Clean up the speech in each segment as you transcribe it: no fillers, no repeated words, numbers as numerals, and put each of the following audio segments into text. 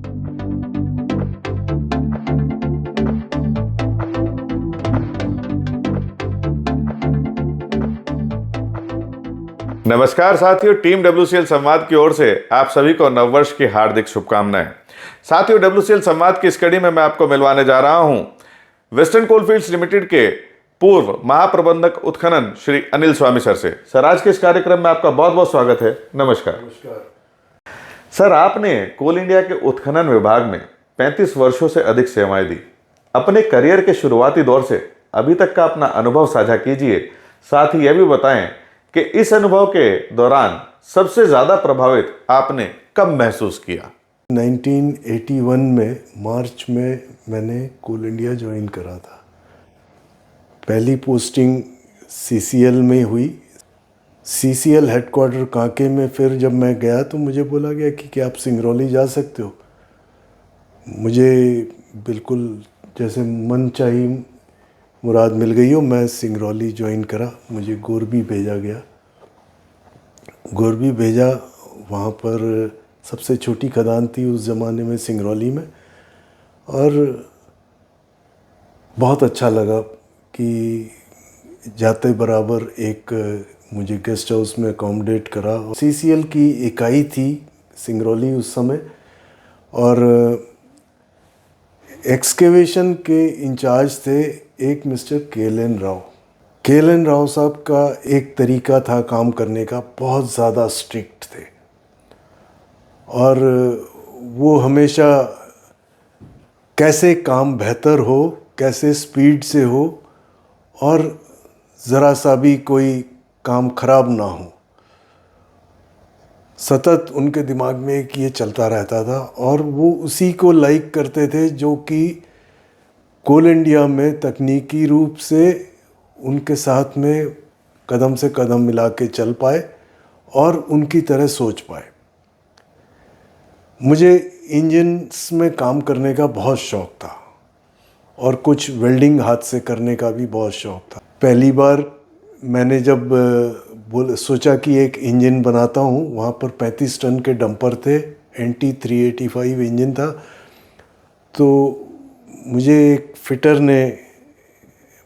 नमस्कार साथियों, team WCL संवाद की ओर से आप सभी को नववर्ष की हार्दिक शुभकामनाएं। साथियों, WCL संवाद की इस कड़ी में मैं आपको मिलवाने जा रहा हूं वेस्टर्न कोलफील्ड्स लिमिटेड के पूर्व महाप्रबंधक उत्खनन श्री अनिल स्वामी सर से। सर, आज के इस कार्यक्रम में आपका बहुत बहुत स्वागत है। नमस्कार। सर, आपने कोल इंडिया के उत्खनन विभाग में 35 वर्षों से अधिक सेवाएं दी। अपने करियर के शुरुआती दौर से अभी तक का अपना अनुभव साझा कीजिए। साथ ही यह भी बताएं कि इस अनुभव के दौरान सबसे ज्यादा प्रभावित आपने कब महसूस किया? 1981 में मार्च में मैंने कोल इंडिया ज्वाइन करा था। पहली पोस्टिंग CCL में हुई। CCL हेडक्वार्टर कांके में। फिर जब मैं गया तो मुझे बोला गया कि क्या आप सिंगरौली जा सकते हो। मुझे बिल्कुल जैसे मन चाहिए मुराद मिल गई हो, मैं सिंगरौली ज्वाइन करा। मुझे गोरबी भेजा गया। गोरबी भेजा, वहाँ पर सबसे छोटी खदान थी उस ज़माने में सिंगरौली में, और बहुत अच्छा लगा कि जाते बराबर एक मुझे गेस्ट हाउस में अकोमोडेट करा। CCL की इकाई थी सिंगरौली उस समय, और एक्सकेवेशन के इंचार्ज थे एक mister KLN Rao. KLN Rao साहब का एक तरीका था काम करने का, बहुत ज़्यादा स्ट्रिक्ट थे, और वो हमेशा कैसे काम बेहतर हो, कैसे स्पीड से हो, और ज़रा सा भी कोई काम खराब ना हो, सतत उनके दिमाग में एक ये चलता रहता था। और वो उसी को लाइक करते थे जो कि कोल इंडिया में तकनीकी रूप से उनके साथ में कदम से कदम मिला के चल पाए और उनकी तरह सोच पाए। मुझे इंजन्स में काम करने का बहुत शौक़ था, और कुछ वेल्डिंग हाथ से करने का भी बहुत शौक़ था। पहली बार मैंने जब सोचा कि एक इंजन बनाता हूँ, वहाँ पर 35 टन के डंपर थे, NT 385 इंजन था। तो मुझे एक फिटर ने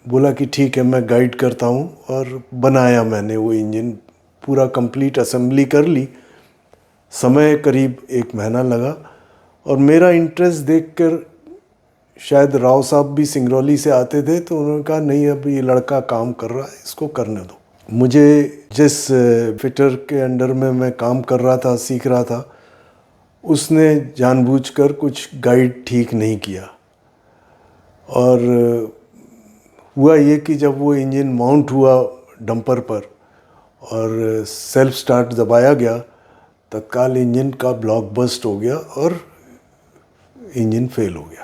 बोला कि ठीक है, मैं गाइड करता हूँ, और बनाया मैंने वो इंजन। पूरा कंप्लीट असेंबली कर ली। समय करीब 1 महीना लगा, और मेरा इंटरेस्ट देखकर शायद राव साहब भी सिंगरौली से आते थे, तो उन्होंने कहा नहीं, अब ये लड़का काम कर रहा है, इसको करने दो। मुझे जिस फिटर के अंडर में मैं काम कर रहा था, सीख रहा था, उसने जानबूझकर कुछ गाइड ठीक नहीं किया, और हुआ ये कि जब वो इंजन माउंट हुआ डंपर पर और सेल्फ स्टार्ट दबाया गया, तत्काल इंजन का ब्लॉक बस्ट हो गया और इंजन फेल हो गया।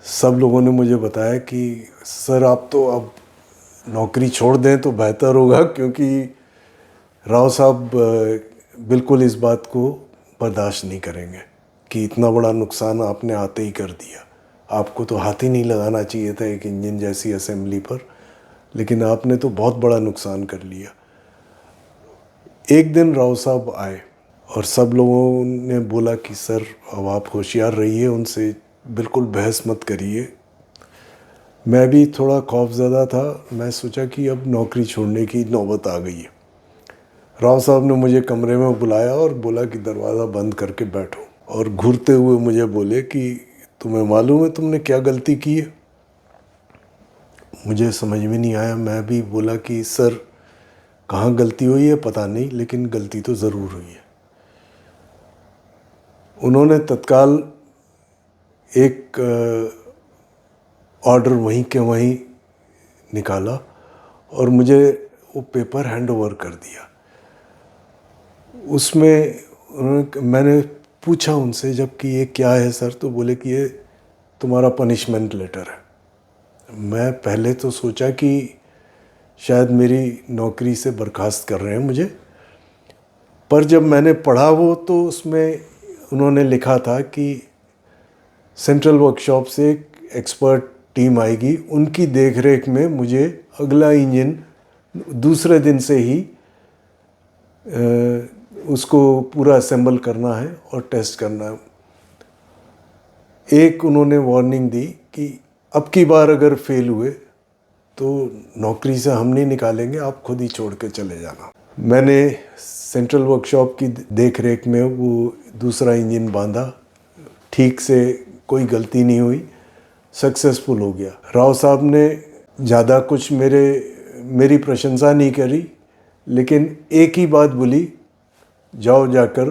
सब लोगों ने मुझे बताया कि सर, आप तो अब नौकरी छोड़ दें तो बेहतर होगा, क्योंकि राव साहब बिल्कुल इस बात को बर्दाश्त नहीं करेंगे कि इतना बड़ा नुकसान आपने आते ही कर दिया। आपको तो हाथ ही नहीं लगाना चाहिए था एक इंजन जैसी असेंबली पर, लेकिन आपने तो बहुत बड़ा नुकसान कर लिया। एक दिन राव साहब आए और सब लोगों ने बोला कि सर, अब आप होशियार रहिए, उनसे बिल्कुल बहस मत करिए। मैं भी थोड़ा खौफज़दा था। मैं सोचा कि अब नौकरी छोड़ने की नौबत आ गई है। राव साहब ने मुझे कमरे में बुलाया और बोला कि दरवाज़ा बंद करके बैठो, और घूरते हुए मुझे बोले कि तुम्हें मालूम है तुमने क्या गलती की है? मुझे समझ में नहीं आया। मैं भी बोला कि सर, कहाँ गलती हुई है पता नहीं, लेकिन गलती तो ज़रूर हुई है। उन्होंने तत्काल एक ऑर्डर वहीं के वहीं निकाला और मुझे वो पेपर हैंड ओवर कर दिया। उसमें मैंने पूछा उनसे जब कि ये क्या है सर, तो बोले कि ये तुम्हारा पनिशमेंट लेटर है। मैं पहले तो सोचा कि शायद मेरी नौकरी से बर्खास्त कर रहे हैं मुझे, पर जब मैंने पढ़ा वो, तो उसमें उन्होंने लिखा था कि सेंट्रल वर्कशॉप से एक एक्सपर्ट टीम आएगी, उनकी देखरेख में मुझे अगला इंजन दूसरे दिन से ही उसको पूरा असेंबल करना है और टेस्ट करना है। एक उन्होंने वार्निंग दी कि अब की बार अगर फेल हुए तो नौकरी से हम नहीं निकालेंगे, आप खुद ही छोड़ के चले जाना। मैंने सेंट्रल वर्कशॉप की देख रेख में वो दूसरा इंजन बांधा, ठीक से कोई गलती नहीं हुई, सक्सेसफुल हो गया। राव साहब ने ज़्यादा कुछ मेरी प्रशंसा नहीं करी, लेकिन एक ही बात बोली, जाओ जाकर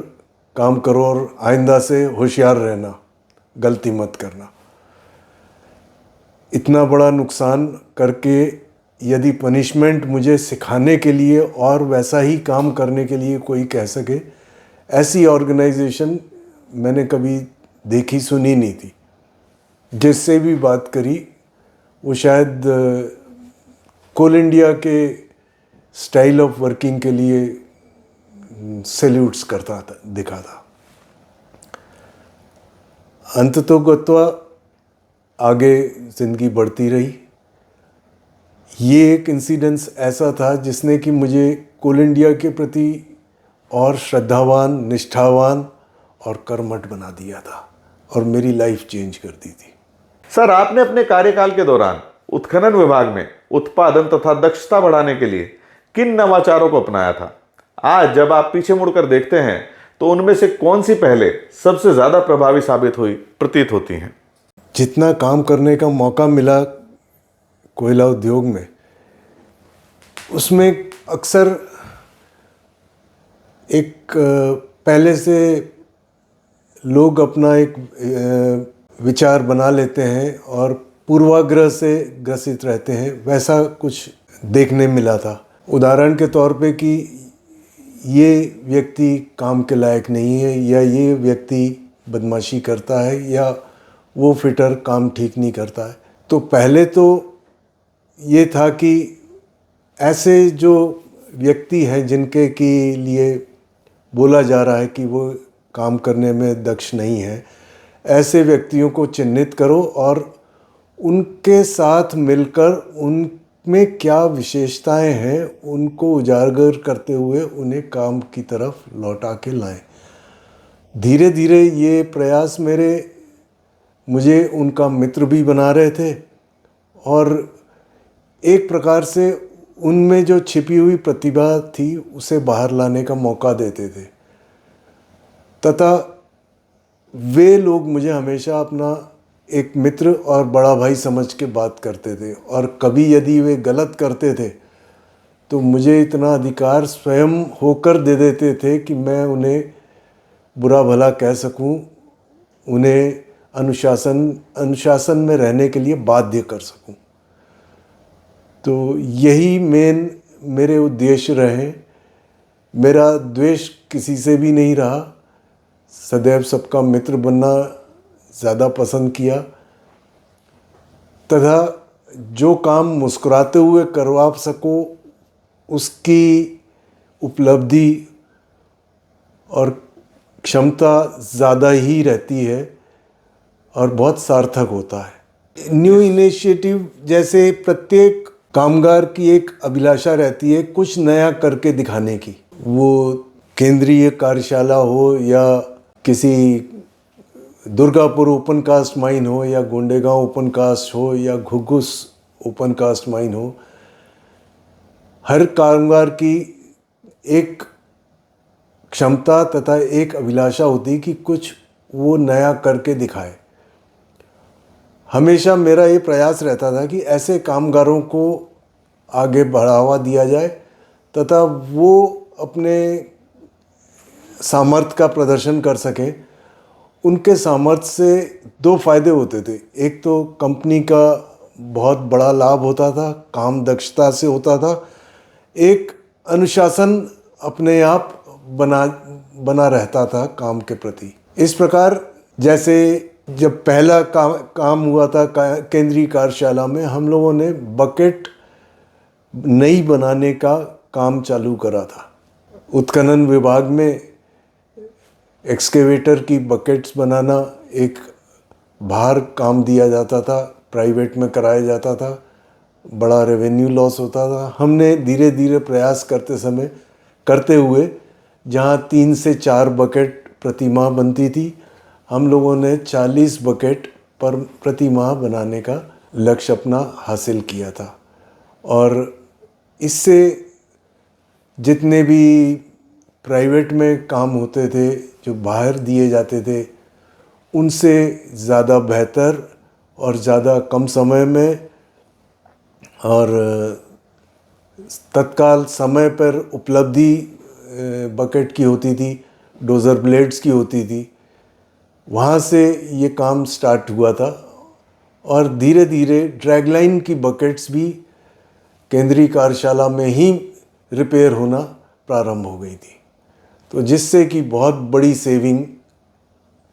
काम करो और आइंदा से होशियार रहना, गलती मत करना। इतना बड़ा नुकसान करके यदि पनिशमेंट मुझे सिखाने के लिए और वैसा ही काम करने के लिए कोई कह सके, ऐसी ऑर्गेनाइजेशन मैंने कभी देखी सुनी नहीं थी। जिससे भी बात करी वो शायद कोल इंडिया के स्टाइल ऑफ वर्किंग के लिए सैल्यूट्स करता था, दिखा था। अंततोगत्वा आगे ज़िंदगी बढ़ती रही। ये एक इंसिडेंस ऐसा था जिसने कि मुझे कोल इंडिया के प्रति और श्रद्धावान, निष्ठावान और कर्मठ बना दिया था और मेरी लाइफ चेंज कर दी थी। सर, आपने अपने कार्यकाल के दौरान उत्खनन विभाग में उत्पादन तथा दक्षता बढ़ाने के लिए किन नवाचारों को अपनाया था? आज जब आप पीछे मुड़कर देखते हैं तो उनमें से कौन सी पहले सबसे ज्यादा प्रभावी साबित हुई प्रतीत होती हैं? जितना काम करने का मौका मिला कोयला उद्योग में, उसमें अक्सर एक पहले से लोग अपना एक विचार बना लेते हैं और पूर्वाग्रह से ग्रसित रहते हैं, वैसा कुछ देखने मिला था। उदाहरण के तौर पे कि ये व्यक्ति काम के लायक नहीं है, या ये व्यक्ति बदमाशी करता है, या वो फिटर काम ठीक नहीं करता है। तो पहले तो ये था कि ऐसे जो व्यक्ति हैं जिनके के लिए बोला जा रहा है कि वो काम करने में दक्ष नहीं है, ऐसे व्यक्तियों को चिन्हित करो और उनके साथ मिलकर उनमें क्या विशेषताएं हैं उनको उजागर करते हुए उन्हें काम की तरफ लौटा के लाएं। धीरे धीरे ये प्रयास मुझे उनका मित्र भी बना रहे थे और एक प्रकार से उनमें जो छिपी हुई प्रतिभा थी उसे बाहर लाने का मौका देते थे, तथा वे लोग मुझे हमेशा अपना एक मित्र और बड़ा भाई समझ के बात करते थे। और कभी यदि वे गलत करते थे तो मुझे इतना अधिकार स्वयं होकर दे देते थे कि मैं उन्हें बुरा भला कह सकूं, उन्हें अनुशासन में रहने के लिए बाध्य कर सकूं। तो यही मेरे उद्देश्य रहे। मेरा द्वेष किसी से भी नहीं रहा, सदैव सबका मित्र बनना ज़्यादा पसंद किया, तथा जो काम मुस्कुराते हुए करवा सको उसकी उपलब्धि और क्षमता ज़्यादा ही रहती है और बहुत सार्थक होता है। न्यू इनिशिएटिव जैसे प्रत्येक कामगार की एक अभिलाषा रहती है कुछ नया करके दिखाने की। वो केंद्रीय कार्यशाला हो या किसी दुर्गापुर ओपन कास्ट माइन हो या गोंडेगांव ओपन कास्ट हो या घुघुस ओपन कास्ट माइन हो, हर कामगार की एक क्षमता तथा एक अभिलाषा होती कि कुछ वो नया करके दिखाए। हमेशा मेरा ये प्रयास रहता था कि ऐसे कामगारों को आगे बढ़ावा दिया जाए तथा वो अपने सामर्थ्य का प्रदर्शन कर सकें। उनके सामर्थ्य से दो फायदे होते थे। एक तो कंपनी का बहुत बड़ा लाभ होता था, काम दक्षता से होता था। एक अनुशासन अपने आप बना रहता था काम के प्रति। इस प्रकार जैसे जब पहला काम हुआ था केंद्रीय कार्यशाला में, हम लोगों ने बकेट नई बनाने का काम चालू करा था। उत्खनन विभाग में एक्सकेवेटर की बकेट्स बनाना एक बाहर काम दिया जाता था, प्राइवेट में कराया जाता था, बड़ा रेवेन्यू लॉस होता था। हमने धीरे धीरे प्रयास करते हुए जहाँ 3 से 4 बकेट प्रति माह बनती थी, हम लोगों ने 40 बकेट पर प्रति माह बनाने का लक्ष्य अपना हासिल किया था। और इससे जितने भी प्राइवेट में काम होते थे जो बाहर दिए जाते थे, उनसे ज़्यादा बेहतर और ज़्यादा कम समय में और तत्काल समय पर उपलब्धि बकेट की होती थी, डोज़र ब्लेड्स की होती थी। वहाँ से ये काम स्टार्ट हुआ था और धीरे धीरे ड्रैगलाइन की बकेट्स भी केंद्रीय कार्यशाला में ही रिपेयर होना प्रारंभ हो गई थी, तो जिससे कि बहुत बड़ी सेविंग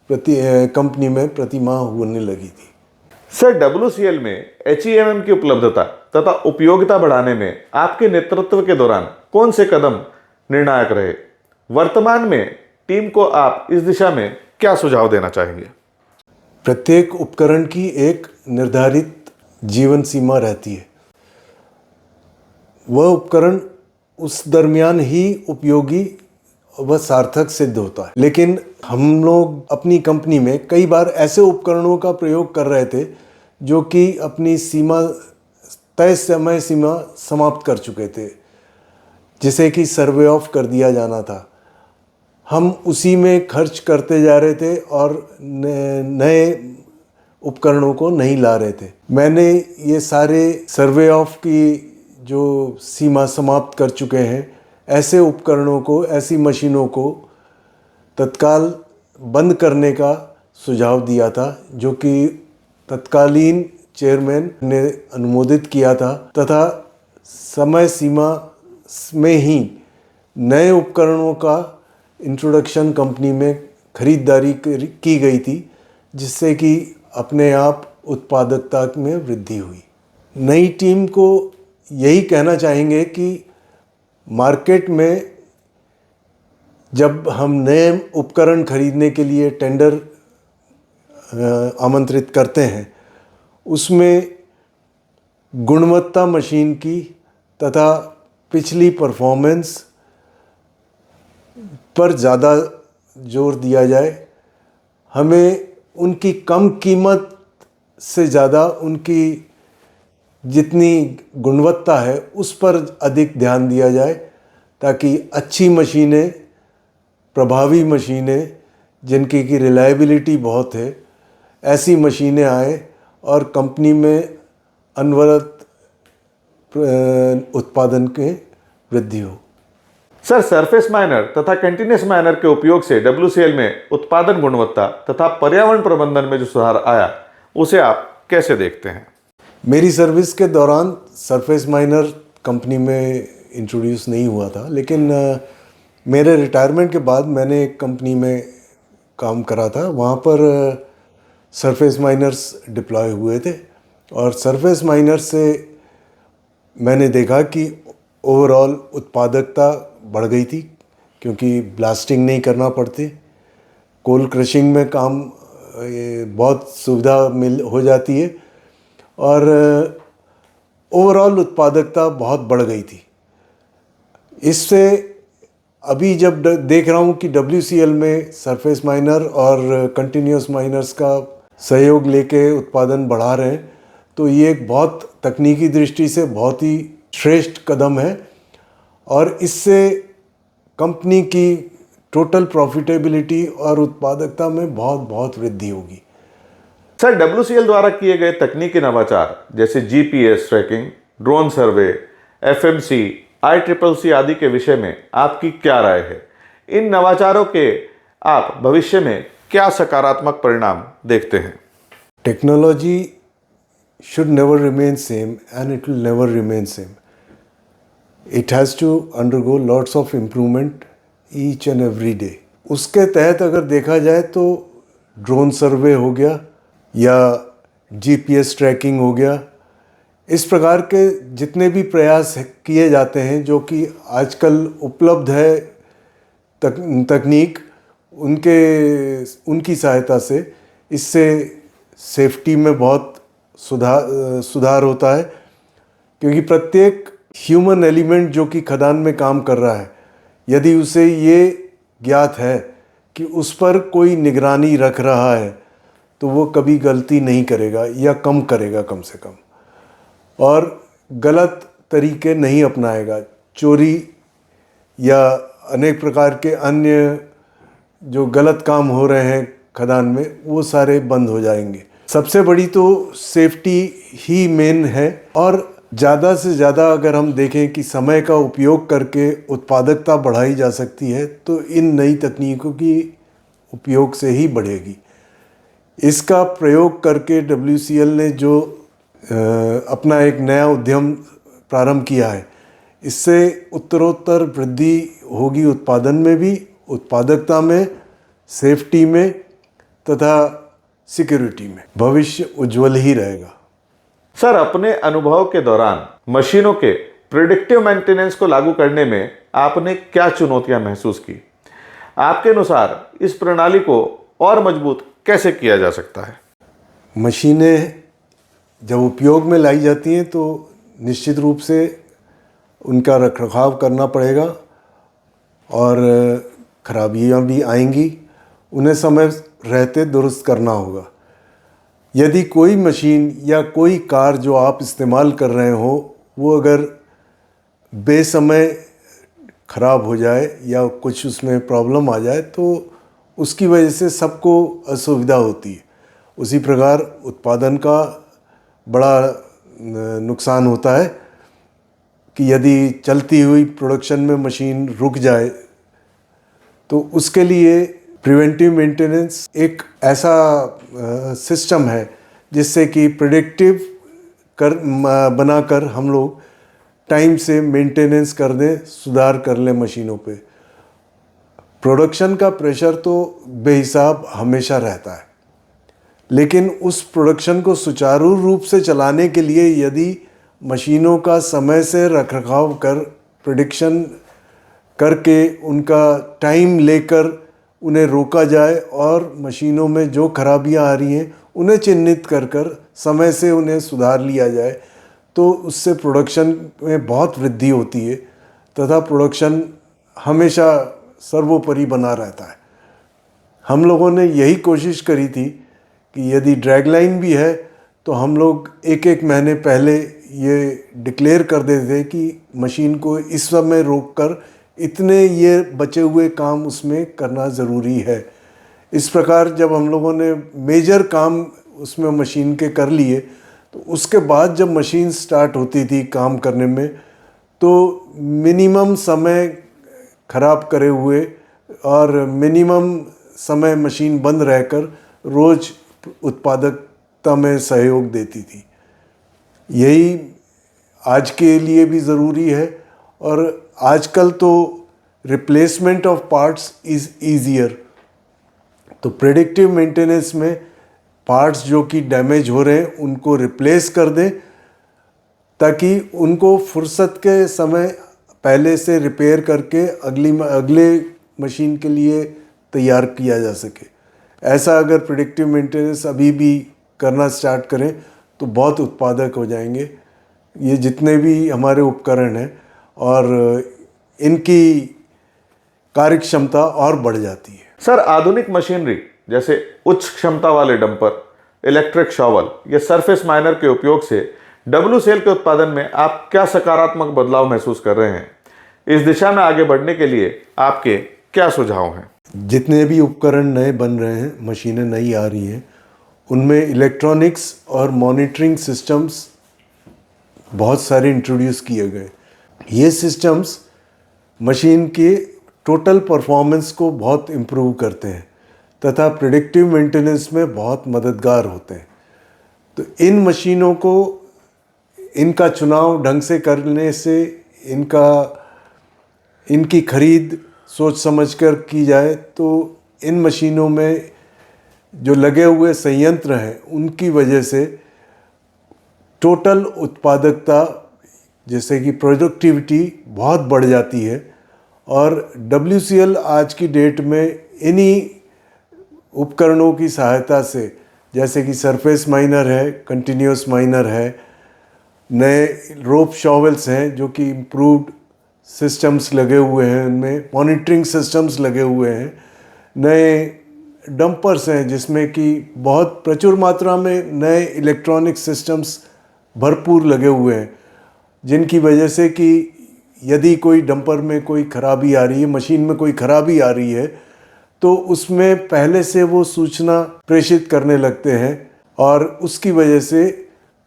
कंपनी में प्रति माह होने लगी थी। सर, WCL में HEMM की उपलब्धता तथा उपयोगिता बढ़ाने में आपके नेतृत्व के दौरान कौन से कदम निर्णायक रहे? वर्तमान में टीम को आप इस दिशा में क्या सुझाव देना चाहेंगे? प्रत्येक उपकरण की एक निर्धारित जीवन सीमा रहती है। वह उपकरण उस दरमियान ही उपयोगी व सार्थक सिद्ध होता है, लेकिन हम लोग अपनी कंपनी में कई बार ऐसे उपकरणों का प्रयोग कर रहे थे जो कि अपनी तय समय सीमा समाप्त कर चुके थे, जिसे कि सर्वे ऑफ कर दिया जाना था। हम उसी में खर्च करते जा रहे थे और नए उपकरणों को नहीं ला रहे थे। मैंने ये सारे सर्वे ऑफ की जो सीमा समाप्त कर चुके हैं ऐसे उपकरणों को, ऐसी मशीनों को तत्काल बंद करने का सुझाव दिया था, जो कि तत्कालीन चेयरमैन ने अनुमोदित किया था तथा समय सीमा में ही नए उपकरणों का इंट्रोडक्शन कंपनी में खरीदारी की गई थी, जिससे कि अपने आप उत्पादकता में वृद्धि हुई। नई टीम को यही कहना चाहेंगे कि मार्केट में जब हम नए उपकरण खरीदने के लिए टेंडर आमंत्रित करते हैं, उसमें गुणवत्ता मशीन की तथा पिछली परफॉर्मेंस पर ज़्यादा जोर दिया जाए। हमें उनकी कम कीमत से ज़्यादा उनकी जितनी गुणवत्ता है उस पर अधिक ध्यान दिया जाए, ताकि अच्छी मशीनें, प्रभावी मशीनें जिनकी की रिलायबिलिटी बहुत है, ऐसी मशीनें आए और कंपनी में अनवरत उत्पादन के वृद्धि हो। सर, सरफेस माइनर तथा कंटिन्यूस माइनर के उपयोग से WCL में उत्पादन गुणवत्ता तथा पर्यावरण प्रबंधन में जो सुधार आया, उसे आप कैसे देखते हैं? मेरी सर्विस के दौरान सरफेस माइनर कंपनी में इंट्रोड्यूस नहीं हुआ था, लेकिन मेरे रिटायरमेंट के बाद मैंने एक कंपनी में काम करा था। वहाँ पर सरफेस माइनर्स डिप्लॉय हुए थे और सरफेस माइनर से मैंने देखा कि ओवरऑल उत्पादकता बढ़ गई थी, क्योंकि ब्लास्टिंग नहीं करना पड़ती। कोल क्रशिंग में काम बहुत सुविधा हो जाती है और ओवरऑल उत्पादकता बहुत बढ़ गई थी। इससे अभी जब देख रहा हूँ कि WCL में सरफेस माइनर और कंटिन्यूस माइनर्स का सहयोग लेके उत्पादन बढ़ा रहे हैं, तो ये एक बहुत तकनीकी दृष्टि से बहुत ही श्रेष्ठ कदम है और इससे कंपनी की टोटल प्रॉफिटेबिलिटी और उत्पादकता में बहुत वृद्धि होगी। सर, WCL द्वारा किए गए तकनीकी नवाचार जैसे GPS tracking, drone survey, FMC, ICCC आदि के विषय में आपकी क्या राय है? इन नवाचारों के आप भविष्य में क्या सकारात्मक परिणाम देखते हैं? Technology should never remain same and it will never remain same. It has to undergo lots of improvement each and every day. उसके तहत अगर देखा जाए तो ड्रोन सर्वे हो गया या GPS ट्रैकिंग हो गया, इस प्रकार के जितने भी प्रयास किए जाते हैं जो कि आजकल उपलब्ध है तकनीक, उनकी सहायता से इससे सेफ्टी में बहुत सुधार होता है, क्योंकि प्रत्येक ह्यूमन एलिमेंट जो कि खदान में काम कर रहा है, यदि उसे ये ज्ञात है कि उस पर कोई निगरानी रख रहा है तो वो कभी गलती नहीं करेगा या कम करेगा कम से कम, और गलत तरीके नहीं अपनाएगा। चोरी या अनेक प्रकार के अन्य जो गलत काम हो रहे हैं खदान में, वो सारे बंद हो जाएंगे। सबसे बड़ी तो सेफ्टी ही मेन है, और ज़्यादा से ज़्यादा अगर हम देखें कि समय का उपयोग करके उत्पादकता बढ़ाई जा सकती है तो इन नई तकनीकों की उपयोग से ही बढ़ेगी। इसका प्रयोग करके WCL ने जो अपना एक नया उद्यम प्रारंभ किया है, इससे उत्तरोत्तर वृद्धि होगी उत्पादन में भी, उत्पादकता में, सेफ्टी में तथा सिक्योरिटी में। भविष्य उज्जवल ही रहेगा। सर, अपने अनुभव के दौरान मशीनों के प्रिडिक्टिव मेंटेनेंस को लागू करने में आपने क्या चुनौतियां महसूस की? आपके अनुसार इस प्रणाली को और मजबूत कैसे किया जा सकता है? मशीनें जब उपयोग में लाई जाती हैं तो निश्चित रूप से उनका रखरखाव करना पड़ेगा और खराबियां भी आएंगी, उन्हें समय रहते दुरुस्त करना होगा। यदि कोई मशीन या कोई कार जो आप इस्तेमाल कर रहे हो वो अगर बेसमय ख़राब हो जाए या कुछ उसमें प्रॉब्लम आ जाए तो उसकी वजह से सबको असुविधा होती है। उसी प्रकार उत्पादन का बड़ा नुकसान होता है कि यदि चलती हुई प्रोडक्शन में मशीन रुक जाए तो उसके लिए प्रिवेंटिव मेंटेनेंस एक ऐसा सिस्टम है जिससे कि प्रिडिक्टिव बनाकर हम लोग टाइम से मेंटेनेंस कर दें, सुधार कर लें मशीनों पे। प्रोडक्शन का प्रेशर तो बेहिसाब हमेशा रहता है, लेकिन उस प्रोडक्शन को सुचारू रूप से चलाने के लिए यदि मशीनों का समय से रखरखाव कर, प्रिडिक्शन करके, उनका टाइम लेकर उन्हें रोका जाए और मशीनों में जो खराबियां आ रही हैं उन्हें चिन्हित कर समय से उन्हें सुधार लिया जाए तो उससे प्रोडक्शन में बहुत वृद्धि होती है तथा प्रोडक्शन हमेशा सर्वोपरि बना रहता है। हम लोगों ने यही कोशिश करी थी कि यदि ड्रैग लाइन भी है तो हम लोग एक एक महीने पहले ये डिक्लेयर कर देते थे कि मशीन को इस समय रोक कर इतने ये बचे हुए काम उसमें करना ज़रूरी है। इस प्रकार जब हम लोगों ने मेजर काम उसमें मशीन के कर लिए तो उसके बाद जब मशीन स्टार्ट होती थी काम करने में तो मिनिमम समय खराब करे हुए और मिनिमम समय मशीन बंद रहकर रोज़ उत्पादकता में सहयोग देती थी। यही आज के लिए भी ज़रूरी है, और आजकल तो replacement of parts is easier. तो प्रेडिक्टिव मेंटेनेंस में पार्ट्स जो कि डैमेज हो रहे हैं उनको रिप्लेस कर दें ताकि उनको फुर्सत के समय पहले से रिपेयर करके अगले मशीन के लिए तैयार किया जा सके। ऐसा अगर प्रेडिक्टिव मेंटेनेंस अभी भी करना स्टार्ट करें तो बहुत उत्पादक हो जाएंगे ये जितने भी हमारे उपकरण हैं, और इनकी कार्यक्षमता और बढ़ जाती है। सर, आधुनिक मशीनरी जैसे उच्च क्षमता वाले डंपर, इलेक्ट्रिक शॉवल या सरफेस माइनर के उपयोग से WCL के उत्पादन में आप क्या सकारात्मक बदलाव महसूस कर रहे हैं? इस दिशा में आगे बढ़ने के लिए आपके क्या सुझाव हैं? जितने भी उपकरण नए बन रहे हैं, मशीनें नई आ रही हैं, उनमें इलेक्ट्रॉनिक्स और मॉनिटरिंग सिस्टम्स बहुत सारे इंट्रोड्यूस किए गए। ये सिस्टम्स मशीन के टोटल परफॉर्मेंस को बहुत इम्प्रूव करते हैं तथा प्रेडिक्टिव मेंटेनेंस में बहुत मददगार होते हैं। तो इन मशीनों को, इनका चुनाव ढंग से करने से, इनकी खरीद सोच समझकर की जाए तो इन मशीनों में जो लगे हुए संयंत्र हैं उनकी वजह से टोटल उत्पादकता जैसे कि प्रोडक्टिविटी बहुत बढ़ जाती है। और WCL आज की डेट में इन्हीं उपकरणों की सहायता से, जैसे कि सरफेस माइनर है, कंटिन्यूस माइनर है, नए रोप शॉवल्स हैं जो कि इम्प्रूव्ड सिस्टम्स लगे हुए हैं, उनमें मॉनिटरिंग सिस्टम्स लगे हुए हैं, नए डंपर्स हैं जिसमें कि बहुत प्रचुर मात्रा में नए इलेक्ट्रॉनिक सिस्टम्स भरपूर लगे हुए हैं, जिनकी वजह से कि यदि कोई डंपर में कोई खराबी आ रही है, मशीन में कोई खराबी आ रही है, तो उसमें पहले से वो सूचना प्रेषित करने लगते हैं और उसकी वजह से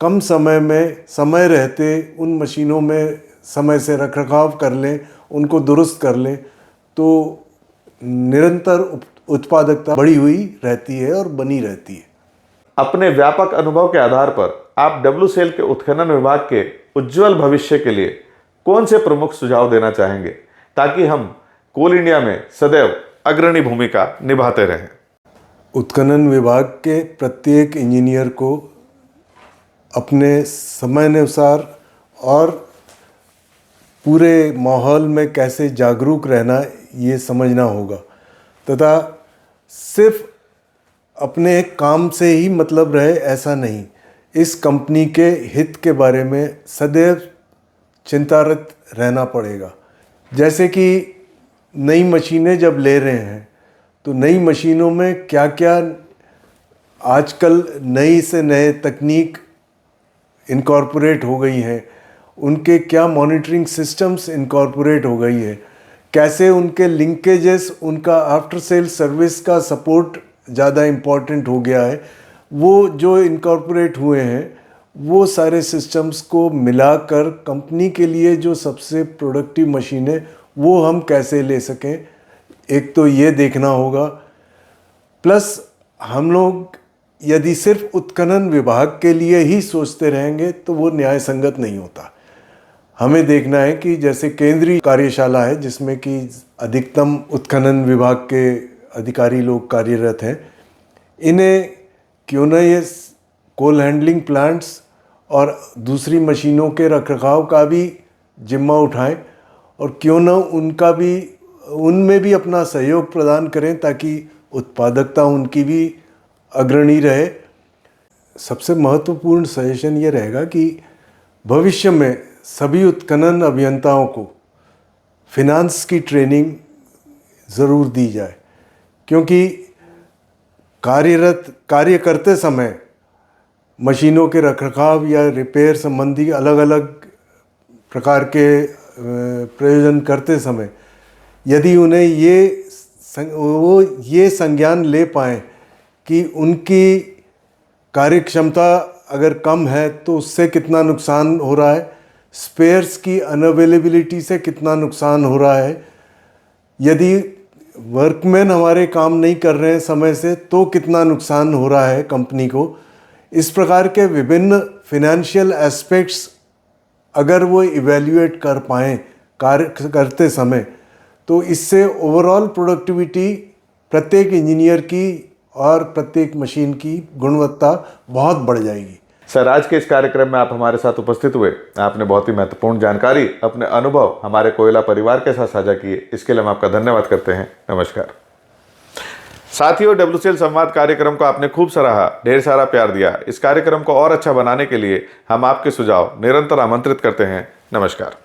कम समय में समय रहते उन मशीनों में समय से रखरखाव कर लें, उनको दुरुस्त कर लें, तो निरंतर उत्पादकता बढ़ी हुई रहती है और बनी रहती है। अपने व्यापक अनुभव के आधार पर आप WCL के उत्खनन विभाग के उज्जवल भविष्य के लिए कौन से प्रमुख सुझाव देना चाहेंगे ताकि हम कोल इंडिया में सदैव अग्रणी भूमिका निभाते रहें? उत्खनन विभाग के प्रत्येक इंजीनियर को अपने समयानुसार और पूरे माहौल में कैसे जागरूक रहना ये समझना होगा तथा सिर्फ अपने काम से ही मतलब रहे ऐसा नहीं, इस कंपनी के हित के बारे में सदैव चिंतारत रहना पड़ेगा। जैसे कि नई मशीनें जब ले रहे हैं तो नई मशीनों में क्या क्या आजकल नई से नए तकनीक इनकॉर्पोरेट हो गई हैं, उनके क्या मॉनिटरिंग सिस्टम्स इनकॉर्पोरेट हो गई है, कैसे उनके लिंकेजेस, उनका आफ्टर सेल सर्विस का सपोर्ट ज़्यादा इम्पॉर्टेंट हो गया है, वो जो इनकॉर्पोरेट हुए हैं वो सारे सिस्टम्स को मिलाकर कंपनी के लिए जो सबसे प्रोडक्टिव मशीन है वो हम कैसे ले सकें, एक तो ये देखना होगा। प्लस हम लोग यदि सिर्फ उत्खनन विभाग के लिए ही सोचते रहेंगे तो वो न्याय संगत नहीं होता। हमें देखना है कि जैसे केंद्रीय कार्यशाला है जिसमें कि अधिकतम उत्खनन विभाग के अधिकारी लोग कार्यरत हैं, इन्हें क्यों न ये कोल हैंडलिंग प्लांट्स और दूसरी मशीनों के रखरखाव का भी जिम्मा उठाएं और क्यों न उनमें भी अपना सहयोग प्रदान करें ताकि उत्पादकता उनकी भी अग्रणी रहे। सबसे महत्वपूर्ण सजेशन ये रहेगा कि भविष्य में सभी उत्खनन अभियंताओं को फिनांस की ट्रेनिंग ज़रूर दी जाए, क्योंकि कार्य करते समय मशीनों के रखरखाव या रिपेयर संबंधी अलग अलग प्रकार के प्रयोजन करते समय यदि उन्हें ये संज्ञान ले पाएँ कि उनकी कार्यक्षमता अगर कम है तो उससे कितना नुकसान हो रहा है, स्पेयर्स की अनअवेलेबिलिटी से कितना नुकसान हो रहा है, यदि वर्कमैन हमारे काम नहीं कर रहे हैं समय से तो कितना नुकसान हो रहा है कंपनी को। इस प्रकार के विभिन्न फिनेंशियल एस्पेक्ट्स अगर वो इवैल्यूएट कर पाएँ कार्य करते समय, तो इससे ओवरऑल प्रोडक्टिविटी प्रत्येक इंजीनियर की और प्रत्येक मशीन की गुणवत्ता बहुत बढ़ जाएगी। सर, आज के इस कार्यक्रम में आप हमारे साथ उपस्थित हुए, आपने बहुत ही महत्वपूर्ण जानकारी, अपने अनुभव हमारे कोयला परिवार के साथ साझा किए, इसके लिए हम आपका धन्यवाद करते हैं। नमस्कार। साथियों, WCL संवाद कार्यक्रम को आपने खूब सराहा, ढेर सारा प्यार दिया। इस कार्यक्रम को और अच्छा बनाने के लिए हम आपके सुझाव निरंतर आमंत्रित करते हैं। नमस्कार।